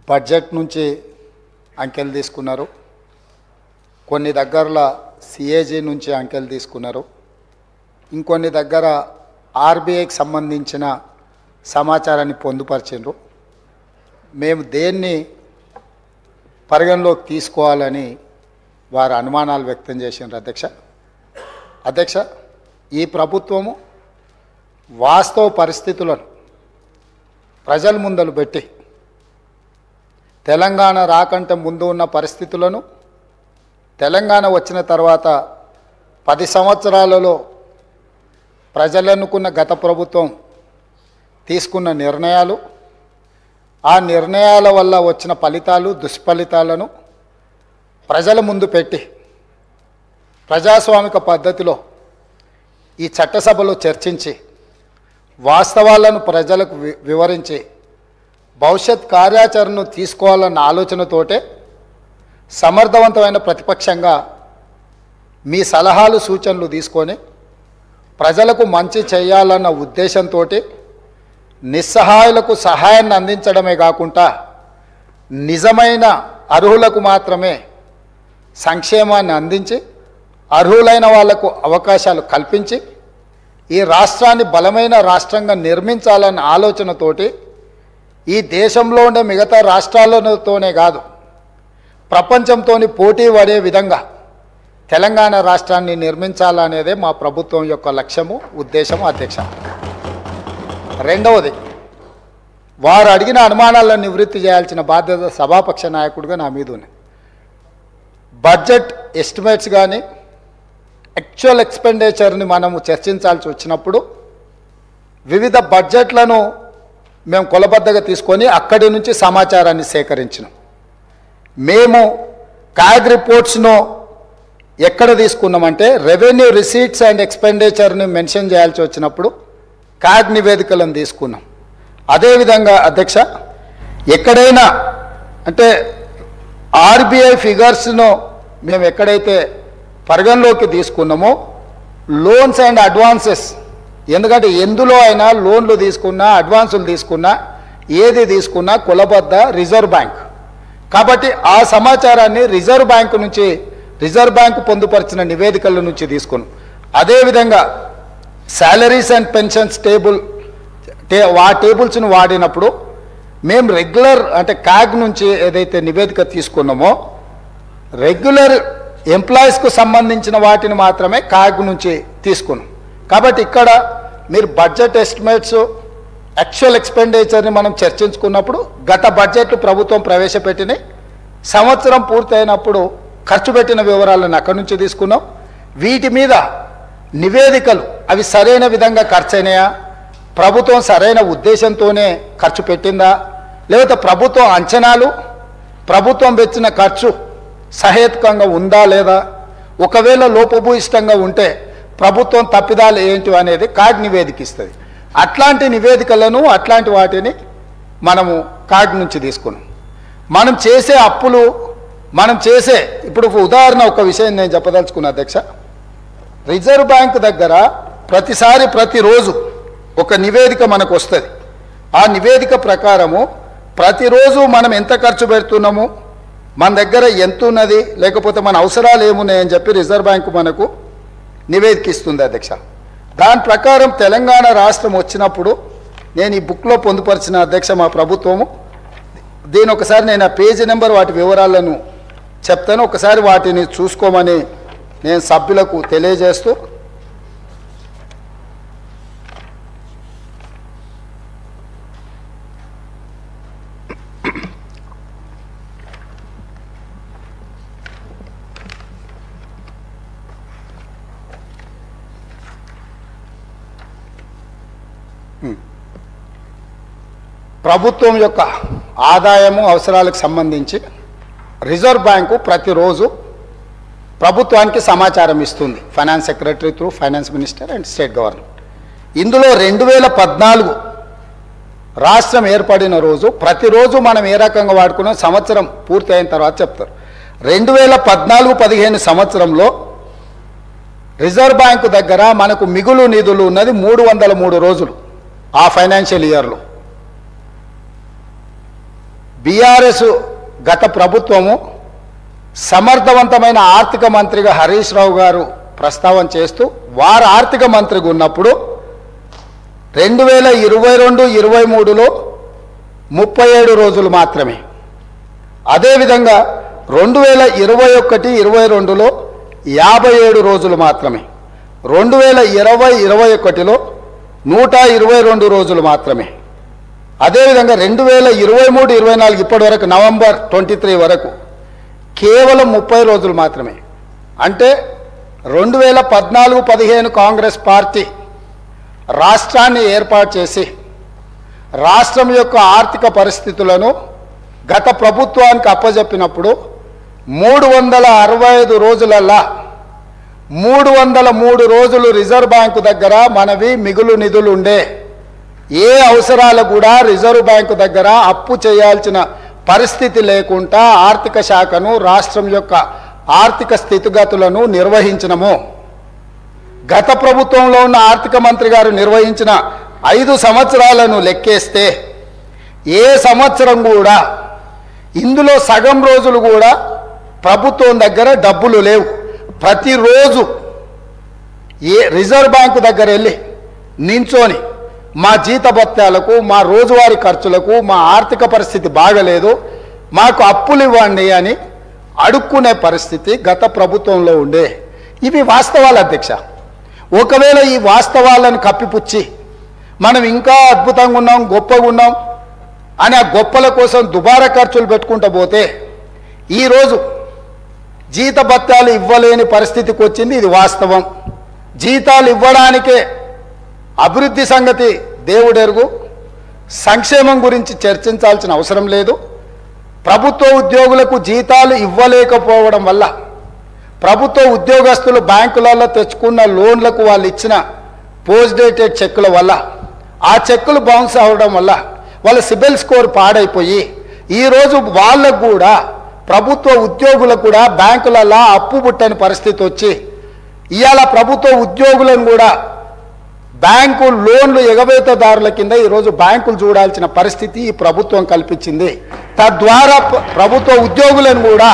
Budget నుంచి అంకెలు తీసుకున్నారు, కొన్ని దగ్గరలో సిఏజీ నుంచి అంకెలు తీసుకున్నారు, ఇంకొన్ని దగ్గర ఆర్బీఐకి సంబంధించిన సమాచారాన్ని పొందుపరిచిండ్రు. మేము దేన్ని పరిగణలోకి తీసుకోవాలని వారు అనుమానాలు వ్యక్తం చేసిండ్రు. అధ్యక్ష, ఈ ప్రభుత్వము వాస్తవ పరిస్థితులను ప్రజల ముందలు పెట్టి తెలంగాణ రాకంటే ముందు ఉన్న పరిస్థితులను, తెలంగాణ వచ్చిన తర్వాత 10 సంవత్సరాలలో ప్రజలు అనుకున్న గత ప్రభుత్వం తీసుకున్న నిర్ణయాలు, ఆ నిర్ణయాల వల్ల వచ్చిన ఫలితాలు, దుష్ఫలితాలను ప్రజల ముందు పెట్టి ప్రజాస్వామిక పద్ధతిలో ఈ చట్టసభలో చర్చించి వాస్తవాలను ప్రజలకు వివరించి భవిష్యత్ కార్యాచరణను తీసుకోవాలన్న ఆలోచనతోటే సమర్థవంతమైన ప్రతిపక్షంగా మీ సలహాలు సూచనలు తీసుకొని ప్రజలకు మంచి చేయాలన్న ఉద్దేశంతో నిస్సహాయులకు సహాయాన్ని అందించడమే కాకుండా నిజమైన అర్హులకు మాత్రమే సంక్షేమాన్ని అందించి అర్హులైన వాళ్లకు అవకాశాలు కల్పించి ఈ రాష్ట్రాన్ని బలమైన రాష్ట్రంగా నిర్మించాలన్న ఆలోచనతోటి ఈ దేశంలో ఉండే మిగతా రాష్ట్రాలతోనే కాదు ప్రపంచంతో పోటీ పడే విధంగా తెలంగాణ రాష్ట్రాన్ని నిర్మించాలనేదే మా ప్రభుత్వం యొక్క లక్ష్యము, ఉద్దేశము. అధ్యక్ష, రెండవది, వారు అడిగిన అనుమానాలను నివృత్తి చేయాల్సిన బాధ్యత సభాపక్ష నాయకుడిగా నా మీద ఉంది. బడ్జెట్ ఎస్టిమేట్స్ కానీ యాక్చువల్ ఎక్స్పెండిచర్ని మనము చర్చించాల్సి వచ్చినప్పుడు వివిధ బడ్జెట్లను మేము కొలబద్దగా తీసుకొని అక్కడి నుంచి సమాచారాన్ని సేకరించినాం. మేము కాగ్ రిపోర్ట్స్ను ఎక్కడ తీసుకున్నామంటే రెవెన్యూ రిసీట్స్ అండ్ ఎక్స్పెండిచర్ని మెన్షన్ చేయాల్సి వచ్చినప్పుడు కాగ్ నివేదికలను తీసుకున్నాం. అదేవిధంగా అధ్యక్ష, ఎక్కడైనా అంటే ఆర్బీఐ ఫిగర్స్ను మేము ఎక్కడైతే పరిగణలోకి తీసుకున్నామో లోన్స్ అండ్ అడ్వాన్సెస్, ఎందుకంటే ఎందులో అయినా లోన్లు తీసుకున్నా అడ్వాన్సులు తీసుకున్నా ఏది తీసుకున్నా కొలబద్ద రిజర్వ్ బ్యాంక్ కాబట్టి ఆ సమాచారాన్ని రిజర్వ్ బ్యాంకు పొందుపరిచిన నివేదికల నుంచి తీసుకున్నాం. అదేవిధంగా శాలరీస్ అండ్ పెన్షన్స్ టేబుల్స్ను వాడినప్పుడు మేము రెగ్యులర్ అంటే కాగ్ నుంచి ఏదైతే నివేదిక తీసుకున్నామో రెగ్యులర్ ఎంప్లాయీస్కు సంబంధించిన వాటిని మాత్రమే కాగ్ నుంచి తీసుకున్నాం. కాబట్టి ఇక్కడ మీరు బడ్జెట్ ఎస్టిమేట్స్ యాక్చువల్ ఎక్స్పెండిచర్ని మనం చర్చించుకున్నప్పుడు గత బడ్జెట్లు ప్రభుత్వం ప్రవేశపెట్టిన సంవత్సరం పూర్తయినప్పుడు ఖర్చు పెట్టిన వివరాలను అక్కడి నుంచి తీసుకున్నాం. వీటి మీద నివేదికలు అవి సరైన విధంగా ఖర్చు అయినాయా, ప్రభుత్వం సరైన ఉద్దేశంతోనే ఖర్చు పెట్టిందా, లేకపోతే ప్రభుత్వం అంచనాలు ప్రభుత్వం పెట్టిన ఖర్చు సహేతుకంగా ఉందా లేదా, ఒకవేళ లోపభూయిష్టంగా ఉంటే ప్రభుత్వం తప్పిదాలు ఏంటి అనేది కాగ్ నివేదిక ఇస్తుంది. అట్లాంటి నివేదికలను అట్లాంటి వాటిని మనము కాగ్ నుంచి తీసుకున్నాం. మనం చేసే అప్పులు ఇప్పుడు ఉదాహరణ ఒక విషయం నేను చెప్పదలుచుకున్నా అధ్యక్ష. రిజర్వ్ బ్యాంక్ దగ్గర ప్రతిరోజు ఒక నివేదిక మనకు వస్తుంది. ఆ నివేదిక ప్రకారము ప్రతిరోజు మనం ఎంత ఖర్చు పెడుతున్నాము, మన దగ్గర ఎంత ఉన్నది, లేకపోతే మన అవసరాలు ఏమున్నాయని చెప్పి రిజర్వ్ బ్యాంకు మనకు నివేదిక ఇస్తుంది అధ్యక్ష. దాని ప్రకారం తెలంగాణ రాష్ట్రం వచ్చినప్పుడు నేను ఈ బుక్లో పొందుపరిచిన అధ్యక్ష మా ప్రభుత్వము దీని ఒకసారి నేను ఆ పేజీ నెంబర్ వాటి వివరాలను చెప్తాను, ఒకసారి వాటిని చూసుకోమని నేను సభ్యులకు తెలియజేస్తూ ప్రభుత్వం యొక్క ఆదాయము అవసరాలకు సంబంధించి రిజర్వ్ బ్యాంకు ప్రతిరోజు ప్రభుత్వానికి సమాచారం ఇస్తుంది, finance secretary through finance minister and state government. ఇందులో 2014 రాష్ట్రం ఏర్పడిన రోజు ప్రతిరోజు మనం ఏ రకంగా వాడుకున్నాం సంవత్సరం పూర్తి అయిన తర్వాత చెప్తారు. 2014-15 సంవత్సరంలో రిజర్వ్ బ్యాంకు దగ్గర మనకు మిగులు నిధులు ఉన్నది 303 రోజులు ఆ ఫైనాన్షియల్ ఇయర్లో. బీఆర్ఎస్ గత ప్రభుత్వము సమర్థవంతమైన ఆర్థిక మంత్రిగా హరీష్ రావు గారు ప్రస్తావన చేస్తూ వారు ఆర్థిక మంత్రిగా ఉన్నప్పుడు 2022-23లో 37 రోజులు మాత్రమే, అదేవిధంగా 2021-22లో 57 రోజులు మాత్రమే, 2020-21లో 122 రోజులు మాత్రమే, అదేవిధంగా 2023-24 ఇప్పటి వరకు నవంబర్ 23 వరకు కేవలం 30 రోజులు మాత్రమే. అంటే 2014-15 కాంగ్రెస్ పార్టీ రాష్ట్రాన్ని ఏర్పాటు చేసి రాష్ట్రం యొక్క ఆర్థిక పరిస్థితులను గత ప్రభుత్వానికి అప్పజెప్పినప్పుడు 365 రోజులల్లా 303 రోజులు రిజర్వ్ బ్యాంకు దగ్గర మనవి మిగులు నిధులు ఉండే, ఏ అవసరాలు కూడా రిజర్వ్ బ్యాంకు దగ్గర అప్పు చేయాల్సిన పరిస్థితి లేకుండా ఆర్థిక శాఖను రాష్ట్రం యొక్క ఆర్థిక స్థితిగతులను నిర్వహించినము. గత ప్రభుత్వంలో ఉన్న ఆర్థిక మంత్రి గారు నిర్వహించిన 5 సంవత్సరాలను లెక్కేస్తే ఏ సంవత్సరం కూడా ఇందులో సగం రోజులు కూడా ప్రభుత్వం దగ్గర డబ్బులు లేవు. ప్రతిరోజు రిజర్వ్ బ్యాంకు దగ్గర వెళ్ళి నించొని మా జీతభత్యాలకు, మా రోజువారీ ఖర్చులకు, మా ఆర్థిక పరిస్థితి బాగలేదు, మాకు అప్పులు ఇవ్వండి అని అడుక్కునే పరిస్థితి గత ప్రభుత్వంలో ఉండే. ఇవి వాస్తవాలు అధ్యక్ష. ఒకవేళ ఈ వాస్తవాలను కప్పిపుచ్చి మనం ఇంకా అద్భుతంగా ఉన్నాం, గొప్పగా ఉన్నాం అని ఆ గొప్పల కోసం దుబారా ఖర్చులు పెట్టుకుంటూ పోతే ఈరోజు జీతభత్యాలు ఇవ్వలేని పరిస్థితికి వచ్చింది. ఇది వాస్తవం. జీతాలు ఇవ్వడానికే అభివృద్ధి సంగతి దేవుడెరుగు, సంక్షేమం గురించి చర్చించాల్సిన అవసరం లేదు. ప్రభుత్వ ఉద్యోగులకు జీతాలు ఇవ్వలేకపోవడం వల్ల ప్రభుత్వ ఉద్యోగస్తులు బ్యాంకులలో తెచ్చుకున్న లోన్లకు వాళ్ళు ఇచ్చిన పోస్ట్ డేటెడ్ చెక్కుల వల్ల ఆ చెక్కులు బౌన్స్ అవ్వడం వల్ల వాళ్ళ సిబిల్ స్కోర్ పాడైపోయి ఈరోజు వాళ్ళకు కూడా ప్రభుత్వ ఉద్యోగులకు కూడా బ్యాంకులలో అప్పు పుట్టని పరిస్థితి వచ్చి ఇవాళ ప్రభుత్వ ఉద్యోగులను కూడా బ్యాంకు లోన్లు ఎగవేతదారుల కింద ఈరోజు బ్యాంకులు చూడాల్సిన పరిస్థితి ఈ ప్రభుత్వం కల్పించింది. తద్వారా ప్రభుత్వ ఉద్యోగులను కూడా